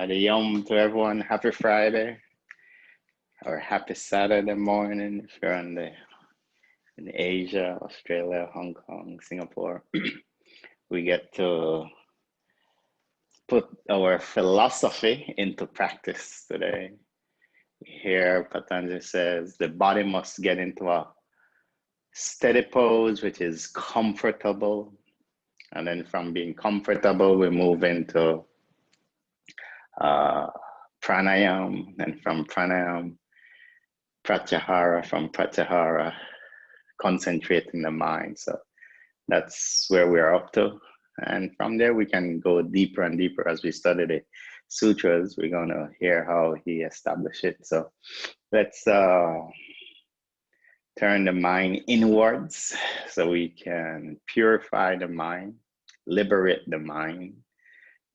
The yom to everyone. Happy Friday or happy Saturday morning if you're in Asia, Australia, Hong Kong, Singapore. We get to put our philosophy into practice today. Here, Patanjali says the body must get into a steady pose, which is comfortable. And then from being comfortable, we move into pranayam, and from pranayam, pratyahara, from pratyahara, concentrating the mind. So that's where we're up to. And from there, we can go deeper and deeper as we study the sutras. We're going to hear how he established it. So let's turn the mind inwards so we can purify the mind, liberate the mind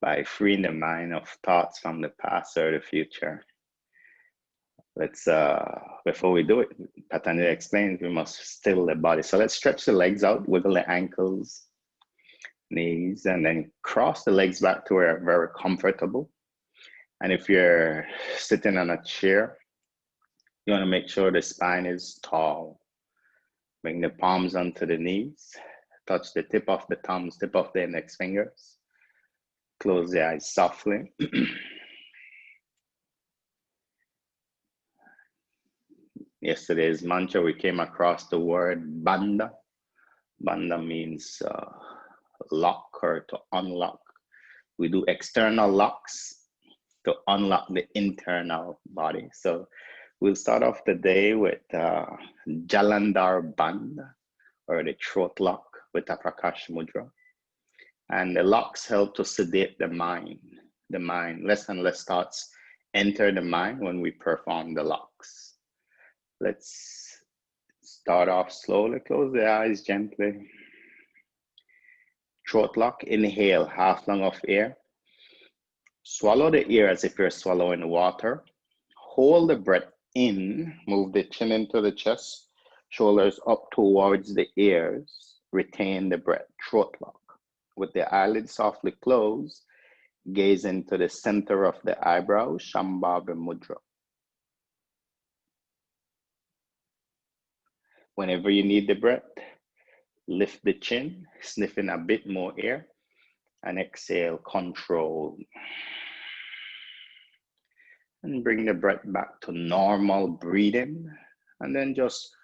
by freeing the mind of thoughts from the past or the future. Let's, before we do it, Patanjali explains we must still the body. So let's stretch the legs out, wiggle the ankles, knees, and then cross the legs back to where very comfortable. And if you're sitting on a chair, you want to make sure the spine is tall. Bring the palms onto the knees, touch the tip of the thumbs, tip of the index fingers. Close the eyes softly. Yesterday's mantra, we came across the word bandha. Bandha means lock or to unlock. We do external locks to unlock the internal body. So we'll start off the day with Jalandhar Bandha, or the throat lock with a Prakash Mudra. And the locks help to sedate the mind. The mind, less and less thoughts enter the mind when we perform the locks. Let's start off slowly. Close the eyes gently. Throat lock, inhale half lung of air. Swallow the air as if you're swallowing water. Hold the breath in, move the chin into the chest, shoulders up towards the ears. Retain the breath, throat lock. With the eyelids softly closed, gaze into the center of the eyebrows, Shambhava Mudra. Whenever you need the breath, lift the chin, sniff in a bit more air, and exhale, control. And bring the breath back to normal breathing, and then just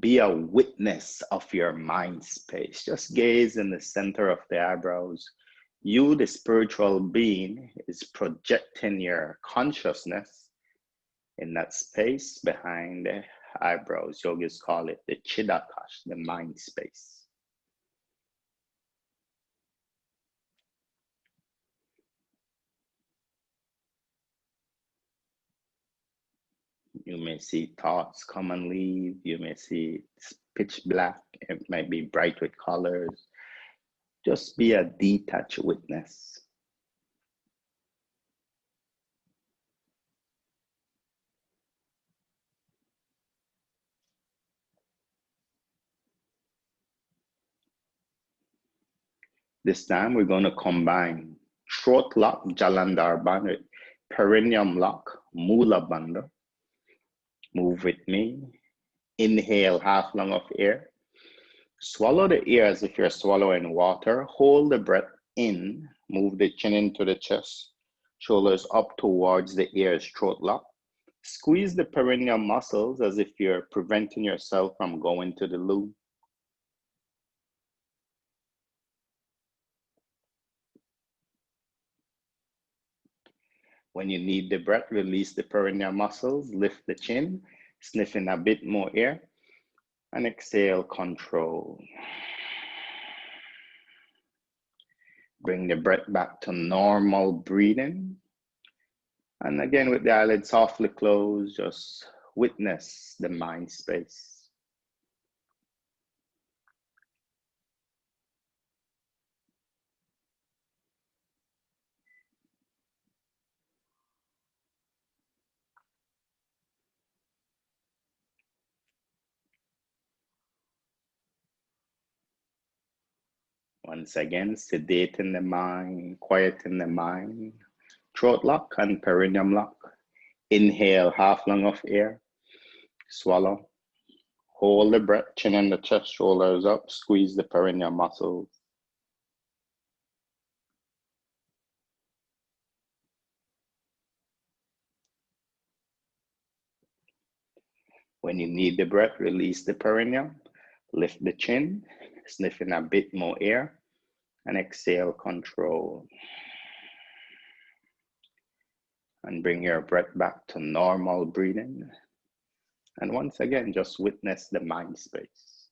be a witness of your mind space. Just gaze in the center of the eyebrows. You, the spiritual being, is projecting your consciousness in that space behind the eyebrows. Yogis call it the Chidakash, the mind space. You may see thoughts come and leave. You may see it's pitch black. It might be bright with colors. Just be a detached witness. This time we're going to combine throat lock, Jalandhar Bandha, perineum lock, Mula Bandha. Move with me. Inhale half lung of air. Swallow the air as if you're swallowing water. Hold the breath in. Move the chin into the chest. Shoulders up towards the ears, throat lock. Squeeze the perineal muscles as if you're preventing yourself from going to the loo. When you need the breath, release the perineal muscles, lift the chin, sniff in a bit more air, and exhale, control. Bring the breath back to normal breathing. And again, with the eyelids softly closed, just witness the mind space. Once again, sedating the mind, quieting the mind. Throat lock and perineum lock. Inhale, half lung of air. Swallow. Hold the breath, chin and the chest, shoulders up. Squeeze the perineum muscles. When you need the breath, release the perineum. Lift the chin, sniff in a bit more air. And exhale, control. And bring your breath back to normal breathing. And once again, just witness the mind space.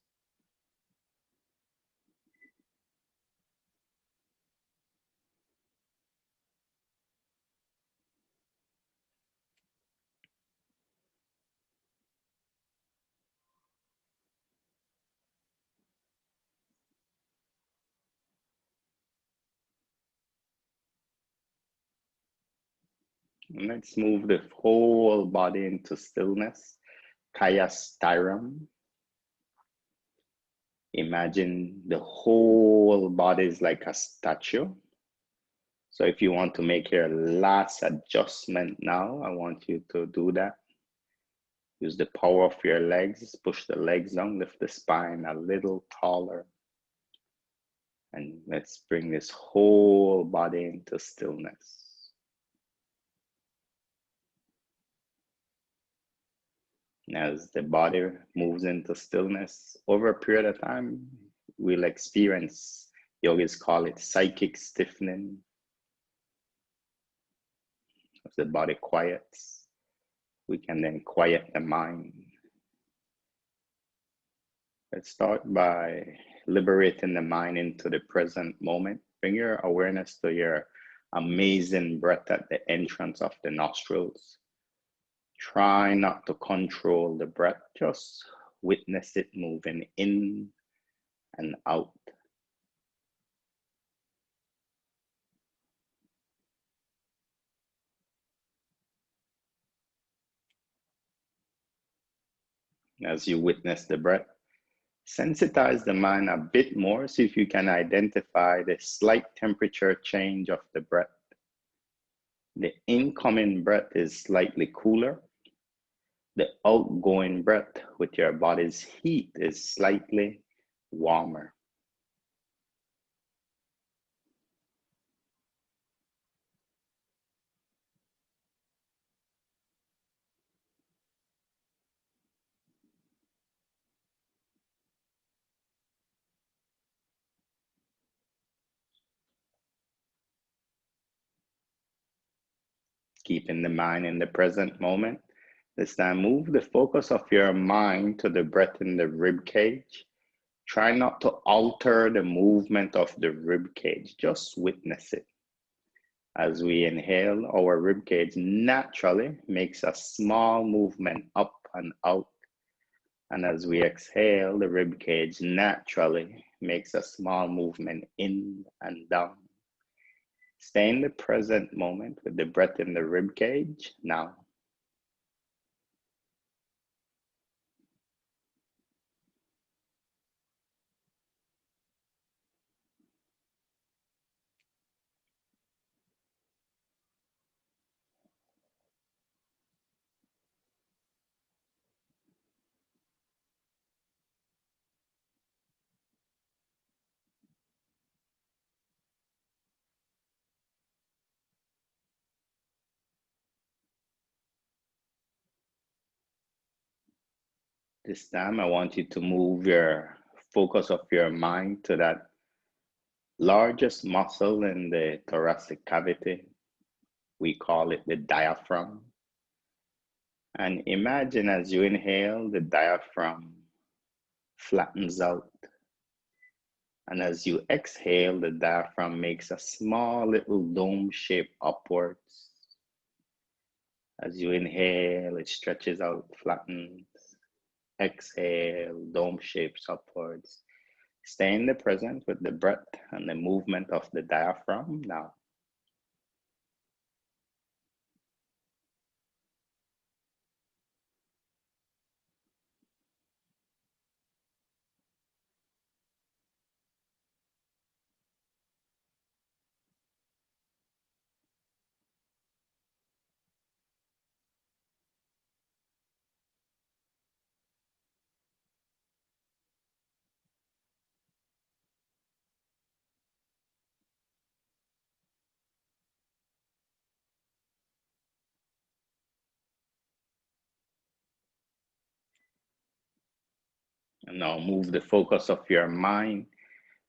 And let's move the whole body into stillness. Kaya Stiram. Imagine the whole body is like a statue. So if you want to make your last adjustment now, I want you to do that. Use the power of your legs, push the legs down, lift the spine a little taller. And let's bring this whole body into stillness. As the body moves into stillness, over a period of time, we'll experience, yogis call it psychic stiffening. As the body quiets, we can then quiet the mind. Let's start by liberating the mind into the present moment. Bring your awareness to your amazing breath at the entrance of the nostrils. Try not to control the breath, just witness it moving in and out. As you witness the breath, sensitize the mind a bit more, see if you can identify the slight temperature change of the breath. The incoming breath is slightly cooler. The outgoing breath with your body's heat is slightly warmer. Keeping the mind in the present moment. This time, move the focus of your mind to the breath in the rib cage. Try not to alter the movement of the rib cage, just witness it. As we inhale, our rib cage naturally makes a small movement up and out. And as we exhale, the rib cage naturally makes a small movement in and down. Stay in the present moment with the breath in the rib cage now. This time, I want you to move your focus of your mind to that largest muscle in the thoracic cavity. We call it the diaphragm. And imagine as you inhale, the diaphragm flattens out. And as you exhale, the diaphragm makes a small little dome shape upwards. As you inhale, it stretches out, flattens. Exhale, dome shapes upwards. Stay in the present with the breath and the movement of the diaphragm now. And now move the focus of your mind.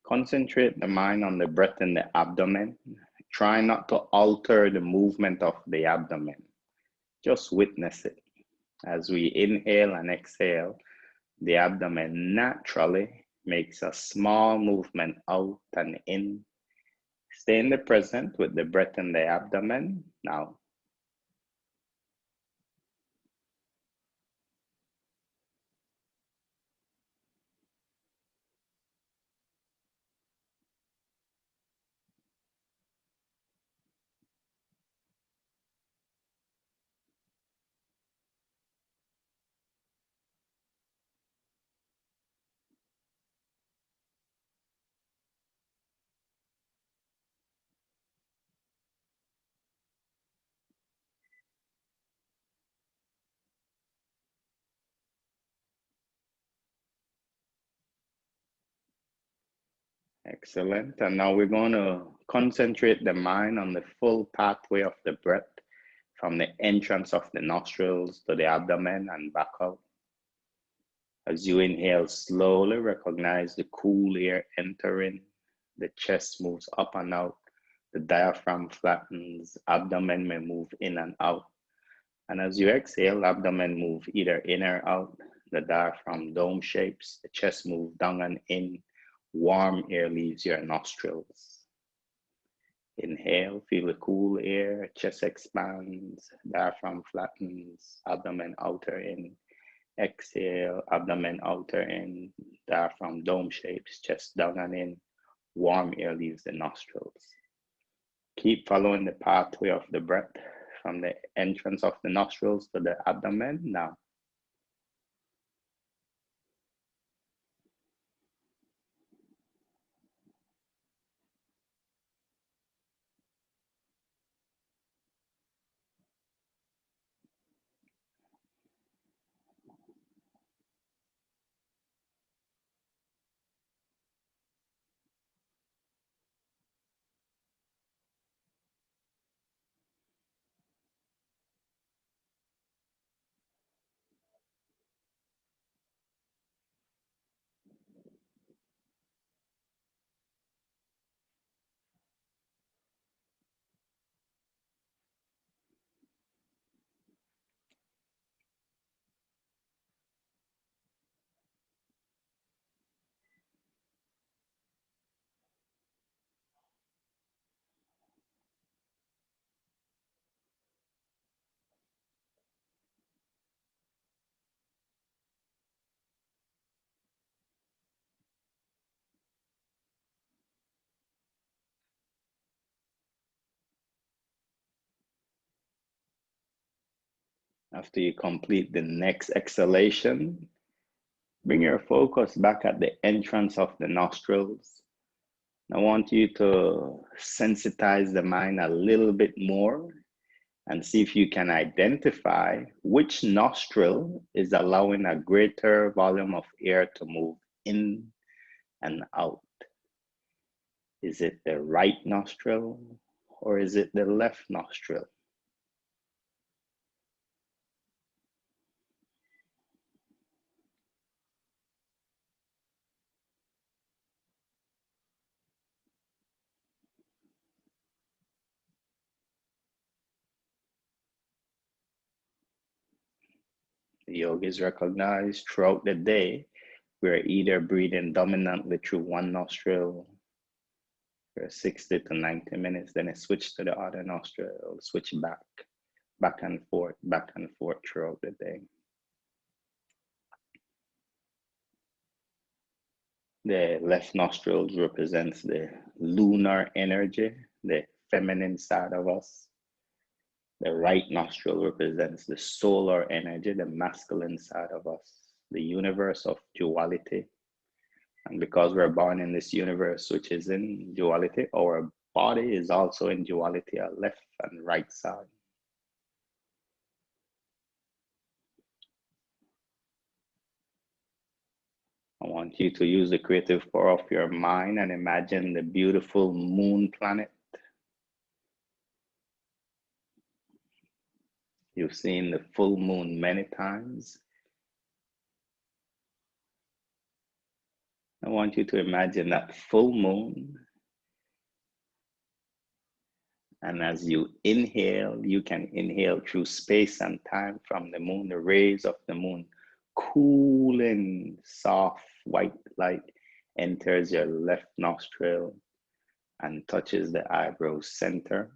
Concentrate the mind on the breath in the abdomen. Try not to alter the movement of the abdomen. Just witness it. As we inhale and exhale, the abdomen naturally makes a small movement out and in. Stay in the present with the breath in the abdomen now. Excellent. And now we're going to concentrate the mind on the full pathway of the breath from the entrance of the nostrils to the abdomen and back out. As you inhale, slowly recognize the cool air entering. The chest moves up and out. The diaphragm flattens. Abdomen may move in and out. And as you exhale, abdomen move either in or out. The diaphragm dome shapes. The chest moves down and in. Warm air leaves your nostrils. Inhale, feel the cool air, chest expands, diaphragm flattens, abdomen outer in. Exhale, abdomen outer in, diaphragm dome shapes, chest down and in. Warm air leaves the nostrils. Keep following the pathway of the breath from the entrance of the nostrils to the abdomen now. After you complete the next exhalation, bring your focus back at the entrance of the nostrils. I want you to sensitize the mind a little bit more and see if you can identify which nostril is allowing a greater volume of air to move in and out. Is it the right nostril or is it the left nostril? The yogis recognize throughout the day We're either breathing dominantly through one nostril for 60 to 90 minutes, then it switch to the other nostril, switch back and forth throughout the day. The left nostril represents the lunar energy, the feminine side of us. The right nostril represents the solar energy, the masculine side of us, the universe of duality. And because we're born in this universe, which is in duality, our body is also in duality, our left and right side. I want you to use the creative power of your mind and imagine the beautiful moon planet. You've seen the full moon many times. I want you to imagine that full moon. And as you inhale, you can inhale through space and time from the moon, the rays of the moon, cooling, soft, white light enters your left nostril and touches the eyebrow center.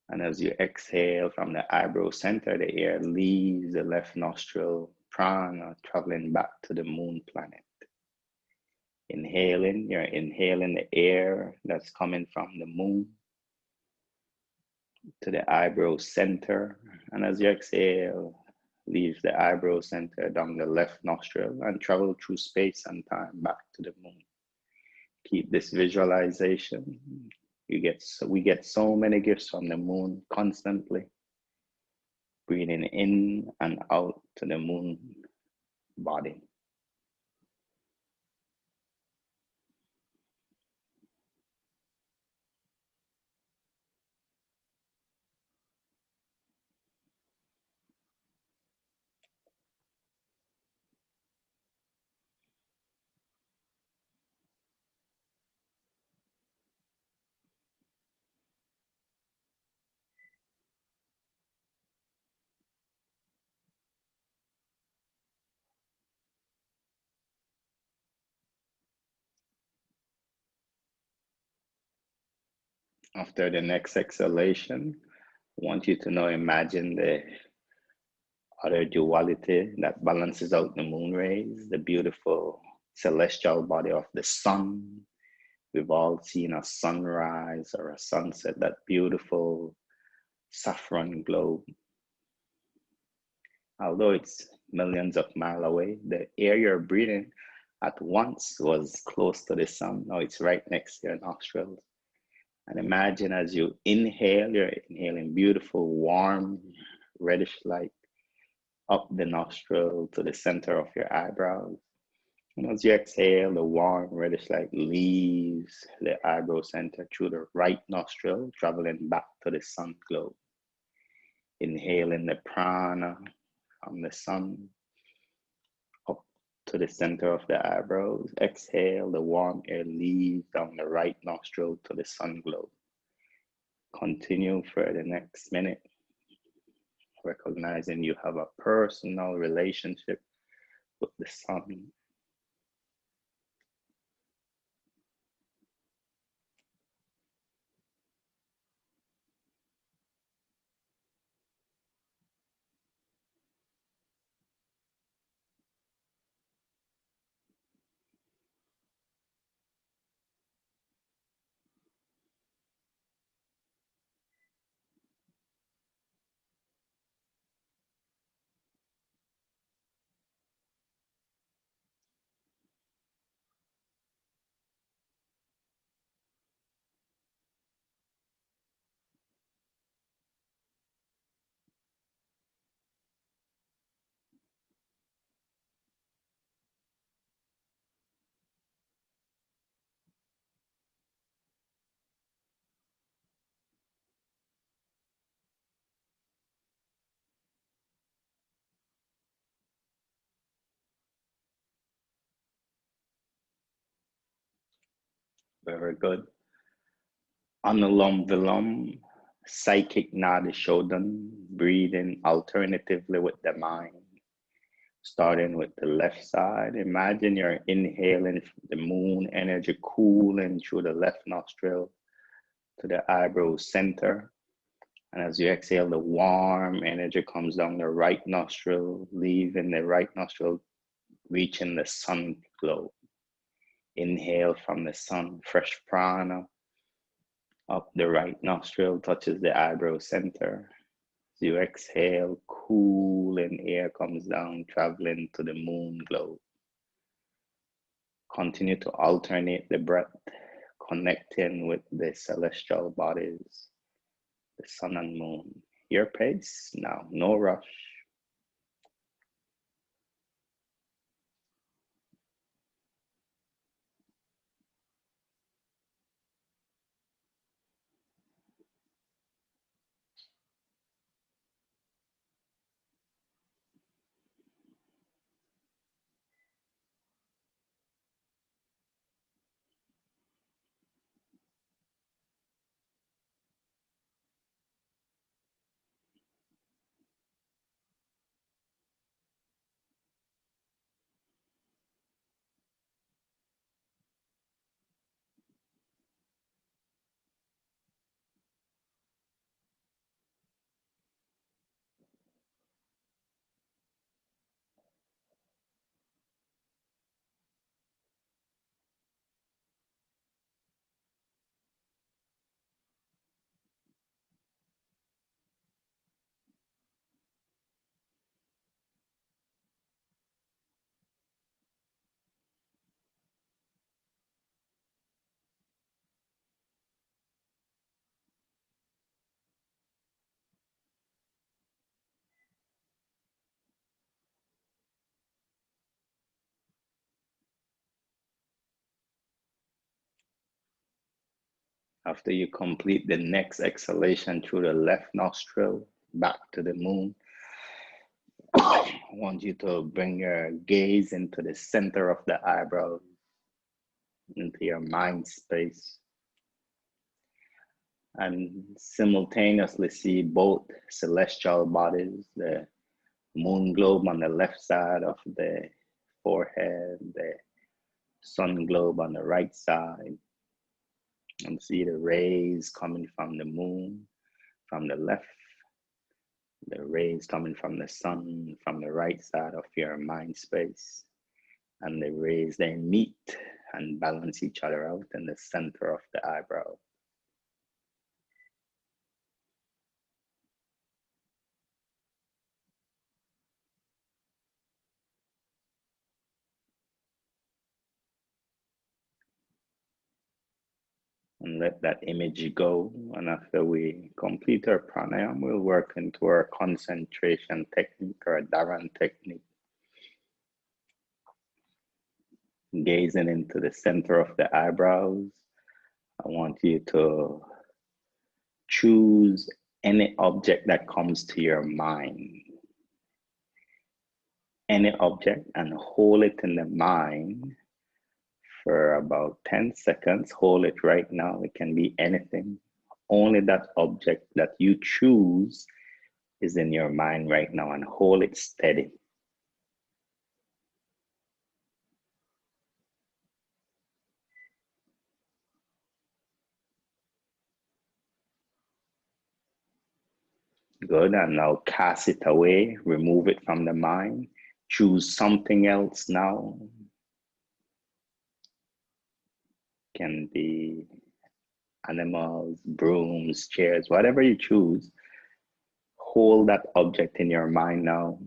And as you exhale from the eyebrow center, the air leaves the left nostril, prana, traveling back to the moon planet. Inhaling, you're inhaling the air that's coming from the moon to the eyebrow center. And as you exhale, leaves the eyebrow center down the left nostril and travel through space and time back to the moon. Keep this visualization. We get so many gifts from the moon constantly. Breathing in and out to the moon body. After the next exhalation, I want you to now imagine the other duality that balances out the moon rays, the beautiful celestial body of the sun. We've all seen a sunrise or a sunset, that beautiful saffron glow. Although it's millions of miles away, the air you're breathing at once was close to the sun. Now it's right next to your nostrils. And imagine as you inhale, you're inhaling beautiful, warm, reddish light up the nostril to the center of your eyebrows. And as you exhale, the warm, reddish light leaves the eyebrow center through the right nostril, traveling back to the sun globe. Inhaling the prana from the sun up to the center of the eyebrows. Exhale, the warm air leaves down the right nostril to the sun globe. Continue for the next minute, recognizing you have a personal relationship with the sun. Very good. Anulom Vilom, psychic nadi shodhan, breathing alternatively with the mind. Starting with the left side, imagine you're inhaling the moon energy cooling through the left nostril to the eyebrow center. And as you exhale, the warm energy comes down the right nostril, leaving the right nostril, reaching the sun glow. Inhale from the sun, fresh prana up the right nostril, touches the eyebrow center. As you exhale, cooling air comes down, traveling to the moon glow. Continue to alternate the breath, connecting with the celestial bodies, the sun and moon. Your pace now, no rush. After you complete the next exhalation through the left nostril, back to the moon, I want you to bring your gaze into the center of the eyebrow, into your mind space, and simultaneously see both celestial bodies, the moon globe on the left side of the forehead, the sun globe on the right side, and see the rays coming from the moon from the left, the rays coming from the sun from the right side of your mind space, and the rays they meet and balance each other out in the center of the eyebrow. And let that image go. And after we complete our pranayama, we'll work into our concentration technique or Dharan technique. Gazing into the center of the eyebrows, I want you to choose any object that comes to your mind. Any object, and hold it in the mind for about 10 seconds. Hold it right now. It can be anything. Only that object that you choose is in your mind right now, and hold it steady. Good, and now cast it away, remove it from the mind. Choose something else now. Can be animals, brooms, chairs, whatever you choose. Hold that object in your mind now.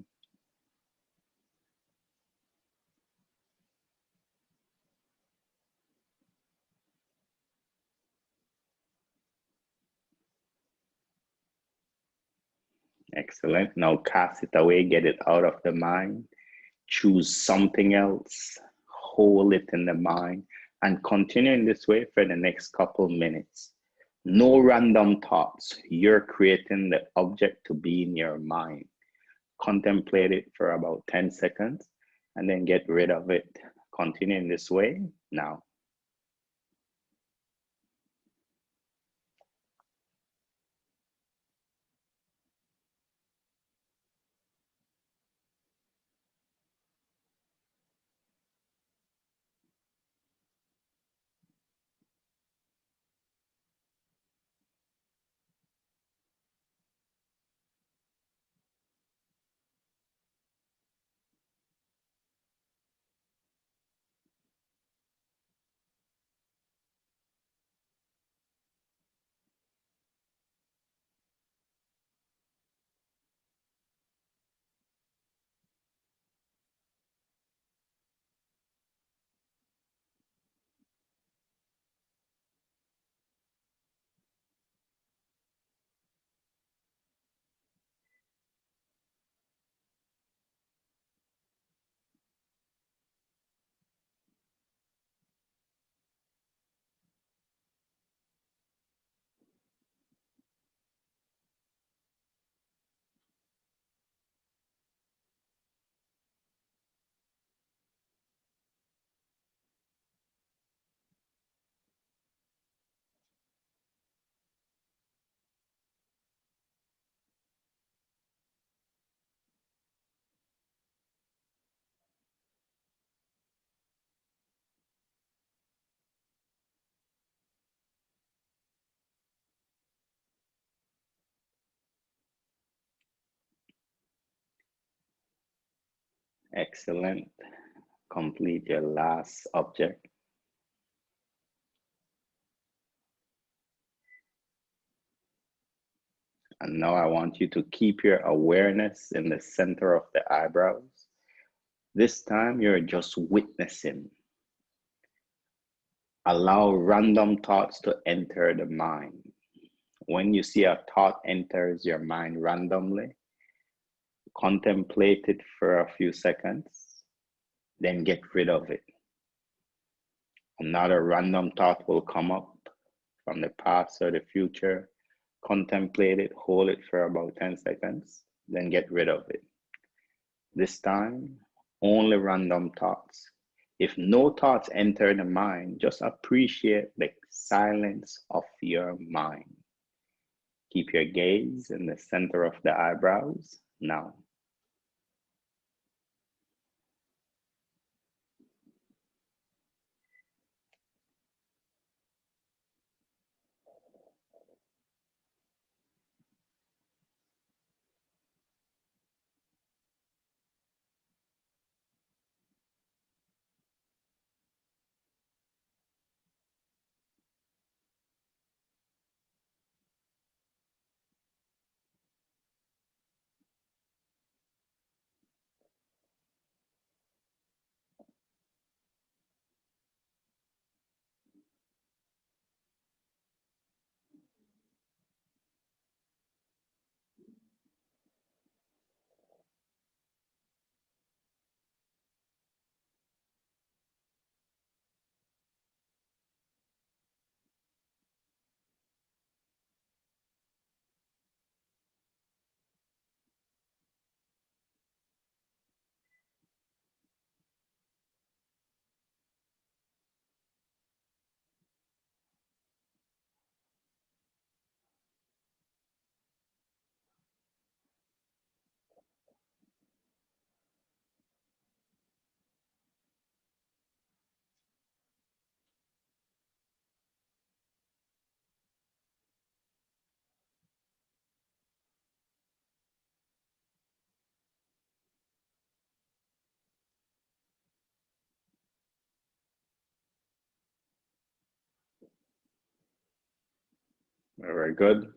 Excellent. Now cast it away, get it out of the mind. Choose something else, hold it in the mind, and continue in this way for the next couple minutes. No random thoughts. You're creating the object to be in your mind. Contemplate it for about 10 seconds and then get rid of it. Continue in this way now. Excellent. Complete your last object. And now I want you to keep your awareness in the center of the eyebrows. This time you're just witnessing. Allow random thoughts to enter the mind. When you see a thought enters your mind randomly, contemplate it for a few seconds, then get rid of it. Another random thought will come up from the past or the future. Contemplate it, hold it for about 10 seconds, then get rid of it. This time, only random thoughts. If no thoughts enter the mind, just appreciate the silence of your mind. Keep your gaze in the center of the eyebrows now. Very good.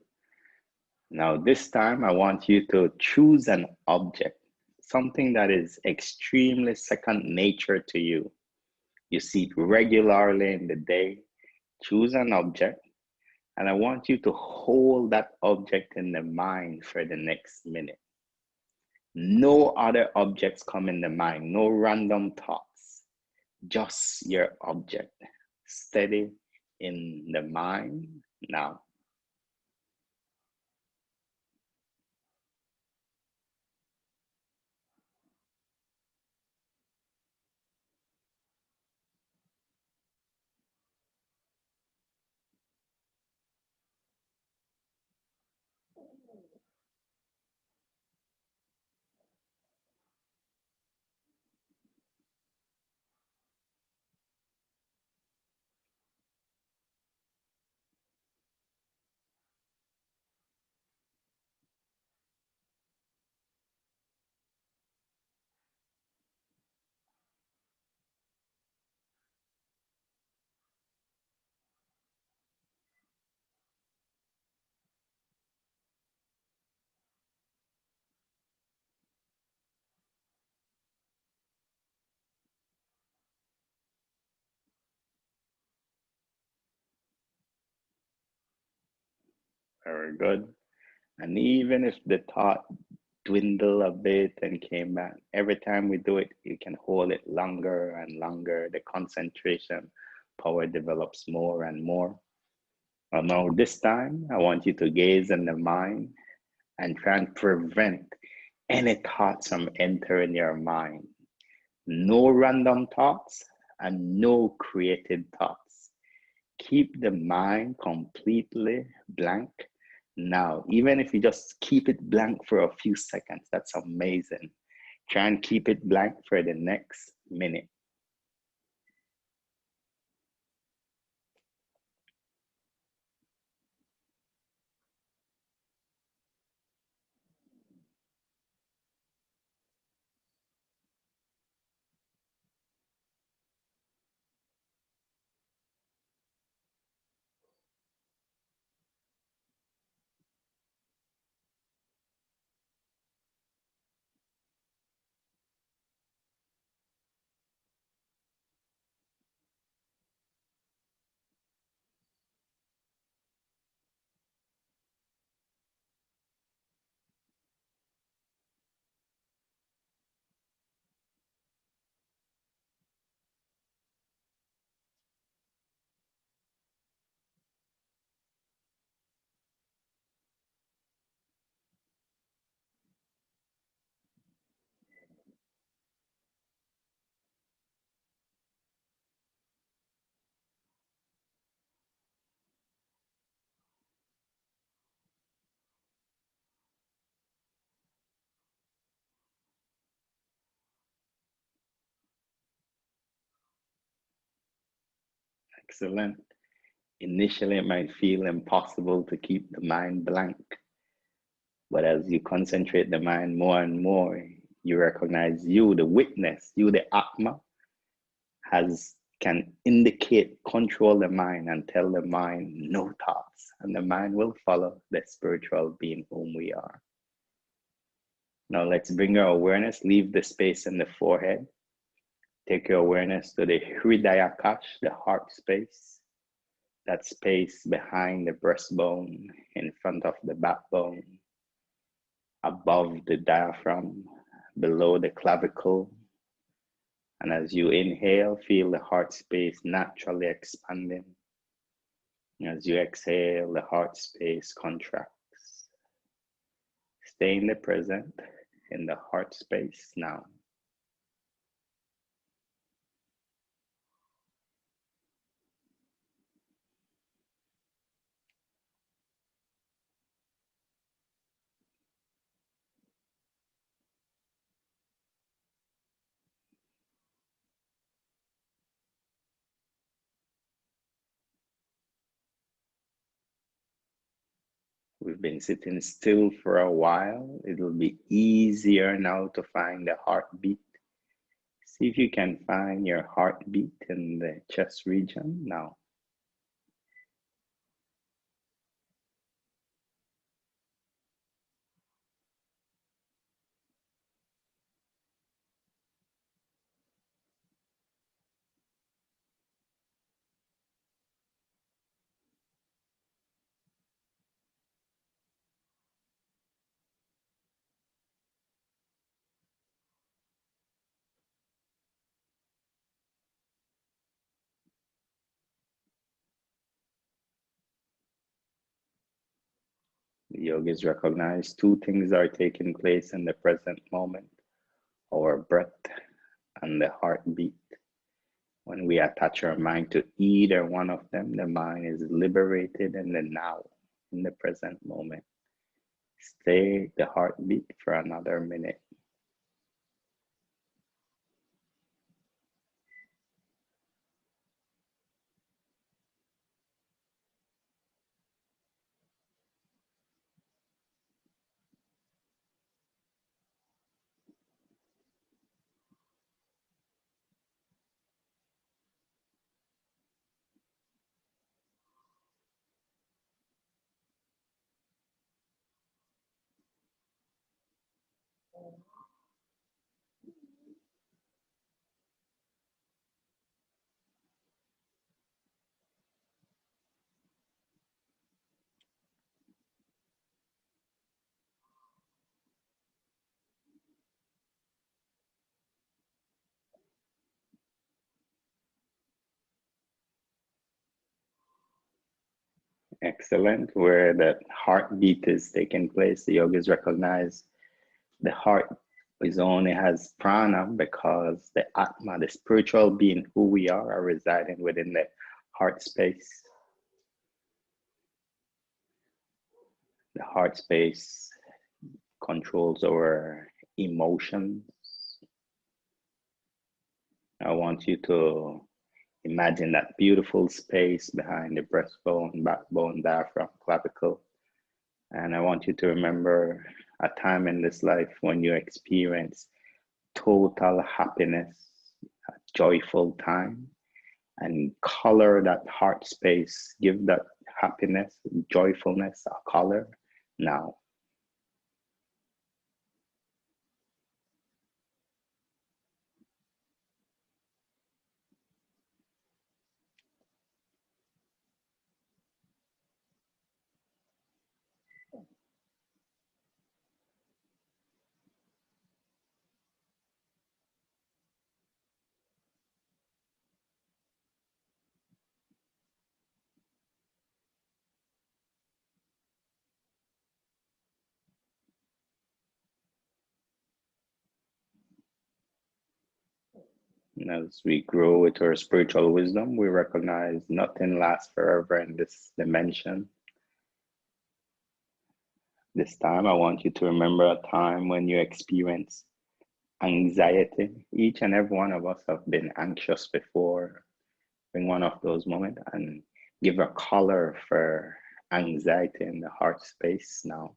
Now, this time I want you to choose an object, something that is extremely second nature to you. You see it regularly in the day. Choose an object, and I want you to hold that object in the mind for the next minute. No other objects come in the mind, no random thoughts, just your object. Steady in the mind now. Very good. And even if the thought dwindle a bit and came back, every time we do it, you can hold it longer and longer. The concentration power develops more and more. And now this time, I want you to gaze in the mind and try and prevent any thoughts from entering your mind. No random thoughts and no created thoughts. Keep the mind completely blank. Now, even if you just keep it blank for a few seconds, that's amazing. Try and keep it blank for the next minute. Excellent. Initially, it might feel impossible to keep the mind blank, but as you concentrate the mind more and more, you recognize you, the witness, you, the Atma, can indicate, control the mind and tell the mind no thoughts, and the mind will follow the spiritual being whom we are. Now let's bring our awareness, leave the space in the forehead. Take your awareness to the Hridayakash, the heart space, that space behind the breastbone, in front of the backbone, above the diaphragm, below the clavicle. And as you inhale, feel the heart space naturally expanding. As you exhale, the heart space contracts. Stay in the present, in the heart space now. We've been sitting still for a while. It'll be easier now to find the heartbeat. See if you can find your heartbeat in the chest region now. The yogis recognize two things are taking place in the present moment: our breath and the heartbeat. When we attach our mind to either one of them, the mind is liberated in the now, in the present moment. Stay the heartbeat for another minute. Excellent. Where that heartbeat is taking place, the yogis recognize the heart is only has prana because the Atma, the spiritual being who we are residing within the heart space. The heart space controls our emotions. I want you to imagine that beautiful space behind the breastbone, backbone, diaphragm, clavicle. And I want you to remember a time in this life when you experience total happiness, a joyful time, and color that heart space. Give that happiness, joyfulness a color now. And as we grow with our spiritual wisdom, we recognize nothing lasts forever in this dimension. This time, I want you to remember a time when you experienced anxiety. Each and every one of us have been anxious before. Bring one of those moments and give a color for anxiety in the heart space now.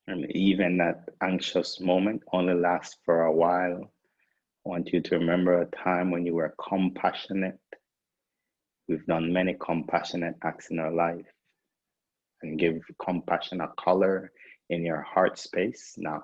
And even that anxious moment only lasts for a while. I want you to remember a time when you were compassionate. We've done many compassionate acts in our life, and give compassion a color in your heart space now.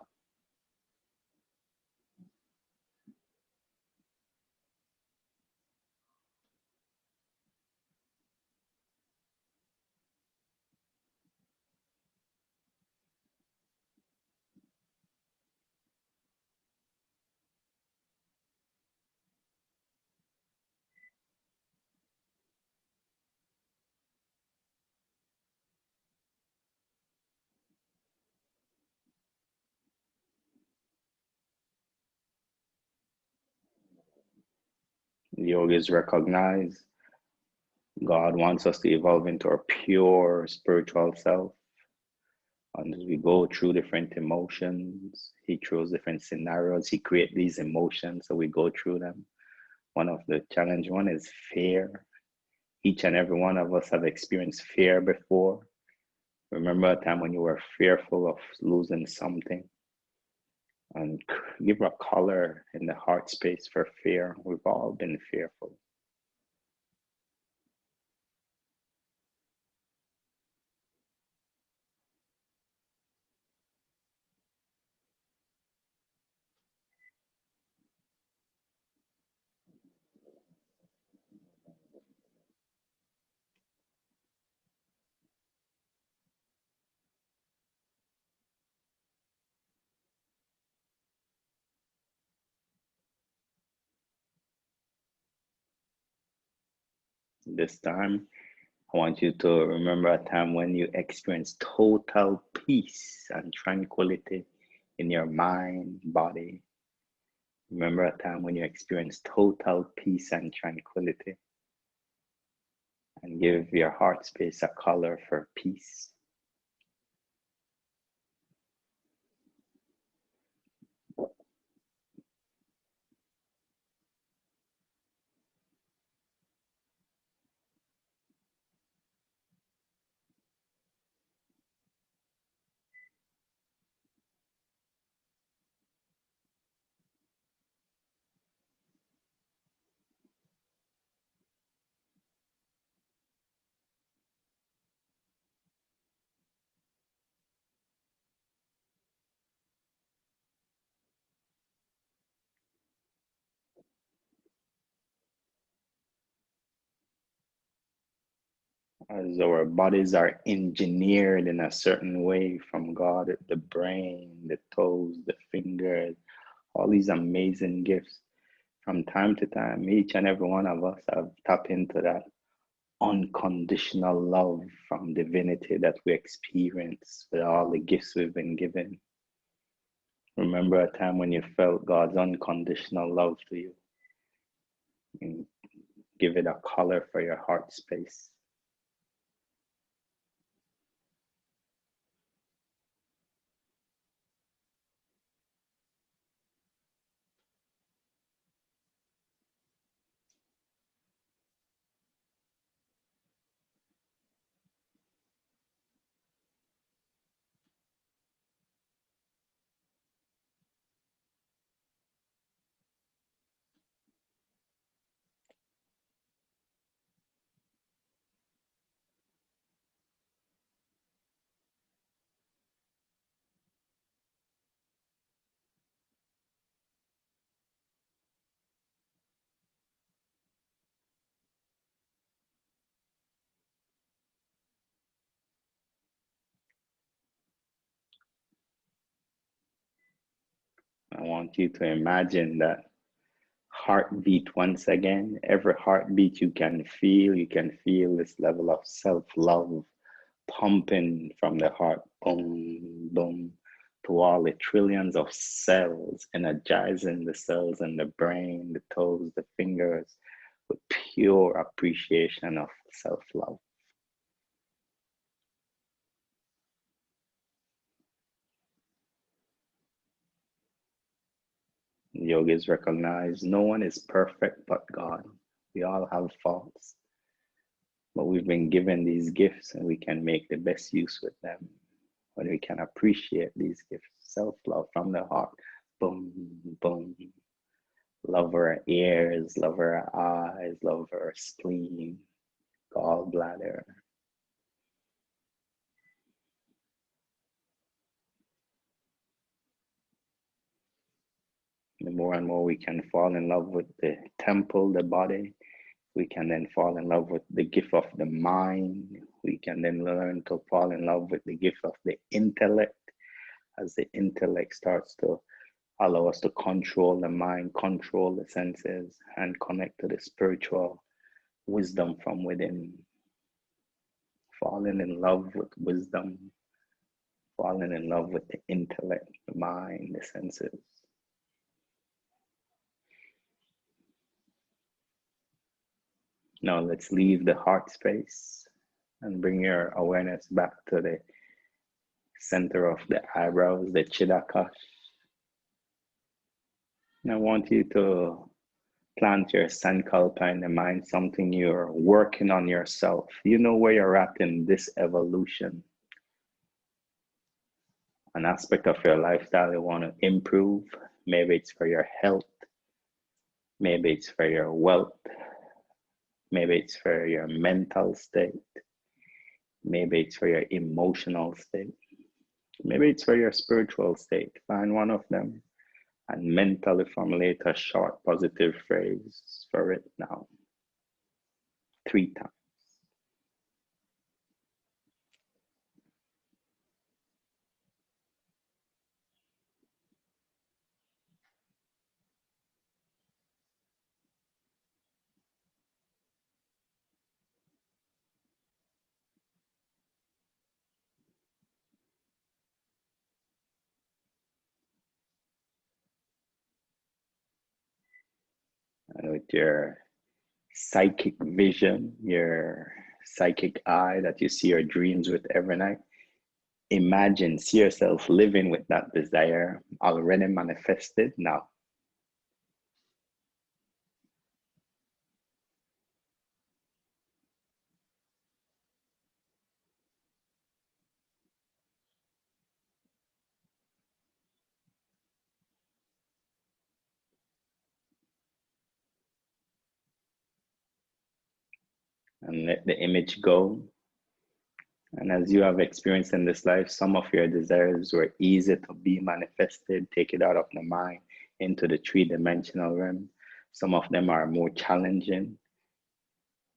The yogis recognize God wants us to evolve into our pure spiritual self. And as we go through different emotions, He throws different scenarios, He creates these emotions, so we go through them. One of the challenge one is fear. Each and every one of us have experienced fear before. Remember a time when you were fearful of losing something, and give a color in the heart space for fear. We've all been fearful. This time, I want you to remember a time when you experienced total peace and tranquility in your mind, body. Remember a time when you experienced total peace and tranquility, and give your heart space a color for peace. As our bodies are engineered in a certain way from God, the brain, the toes, the fingers, all these amazing gifts. From time to time, each and every one of us have tapped into that unconditional love from divinity that we experience with all the gifts we've been given. Remember a time when you felt God's unconditional love to you, and give it a color for your heart space. I want you to imagine that heartbeat once again. Every heartbeat you can feel this level of self love pumping from the heart, boom, boom, to all the trillions of cells, energizing the cells in the brain, the toes, the fingers, with pure appreciation of self love. Yogis recognize no one is perfect but God. We all have faults, but we've been given these gifts and we can make the best use with them when we can appreciate these gifts. Self love from the heart. Boom, boom. Love our ears, love our eyes, love our spleen, gallbladder. The more and more we can fall in love with the temple, the body, we can then fall in love with the gift of the mind. We can then learn to fall in love with the gift of the intellect as the intellect starts to allow us to control the mind, control the senses, and connect to the spiritual wisdom from within. Falling in love with wisdom, falling in love with the intellect, the mind, the senses. Now let's leave the heart space and bring your awareness back to the center of the eyebrows, the Chidakas. And I want you to plant your sankalpa in the mind, something you're working on yourself. You know where you're at in this evolution. An aspect of your lifestyle you want to improve. Maybe it's for your health. Maybe it's for your wealth. Maybe it's for your mental state. Maybe it's for your emotional state. Maybe it's for your spiritual state. Find one of them and mentally formulate a short positive phrase for it now. 3 times. And with your psychic vision, your psychic eye that you see your dreams with every night, imagine, see yourself living with that desire already manifested now. And let the image go. And as you have experienced in this life, some of your desires were easy to be manifested. Take it out of the mind into the 3-dimensional realm. Some of them are more challenging.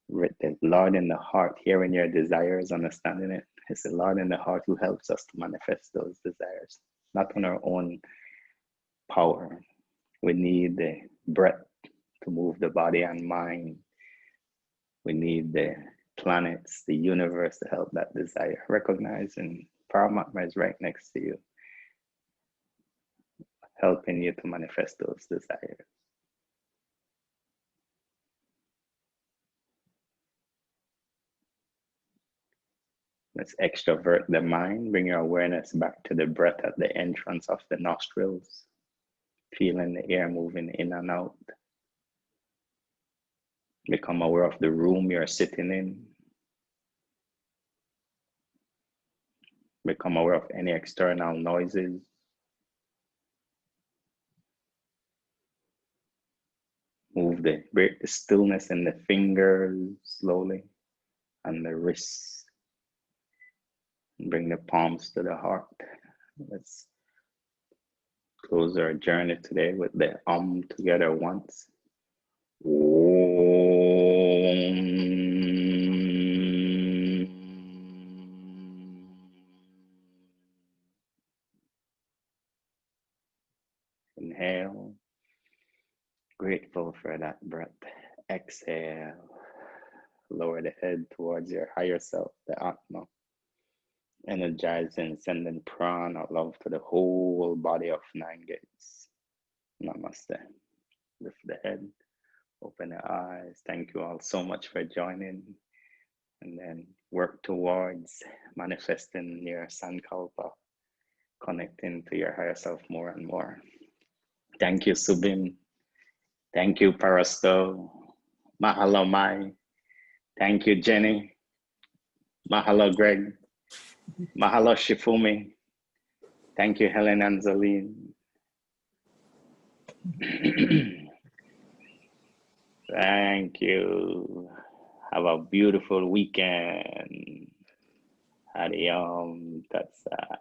With the Lord in the heart, hearing your desires, understanding it. It's the Lord in the heart who helps us to manifest those desires, not on our own power. We need the breath to move the body and mind. We need the planets, the universe to help that desire. Recognizing Paramatma is right next to you, helping you to manifest those desires. Let's extrovert the mind. Bring your awareness back to the breath at the entrance of the nostrils, feeling the air moving in and out. Become aware of the room you're sitting in. Become aware of any external noises. Break the stillness in the fingers slowly and the wrists. Bring the palms to the heart. Let's close our journey today with the together once. Inhale, grateful for that breath. Exhale, lower the head towards your higher self, the Atma. energizing, sending prana love to the whole body of nine gates. Namaste. Lift the head, open the eyes. Thank you all so much for joining. And then work towards manifesting your Sankalpa, connecting to your higher self more and more. Thank you, Subin. Thank you, Parasto. Mahalo, Mai. Thank you, Jenny. Mahalo, Greg. Mahalo, Shifumi. Thank you, Helen Angeline. Thank you. Have a beautiful weekend. Hariom Tatsat.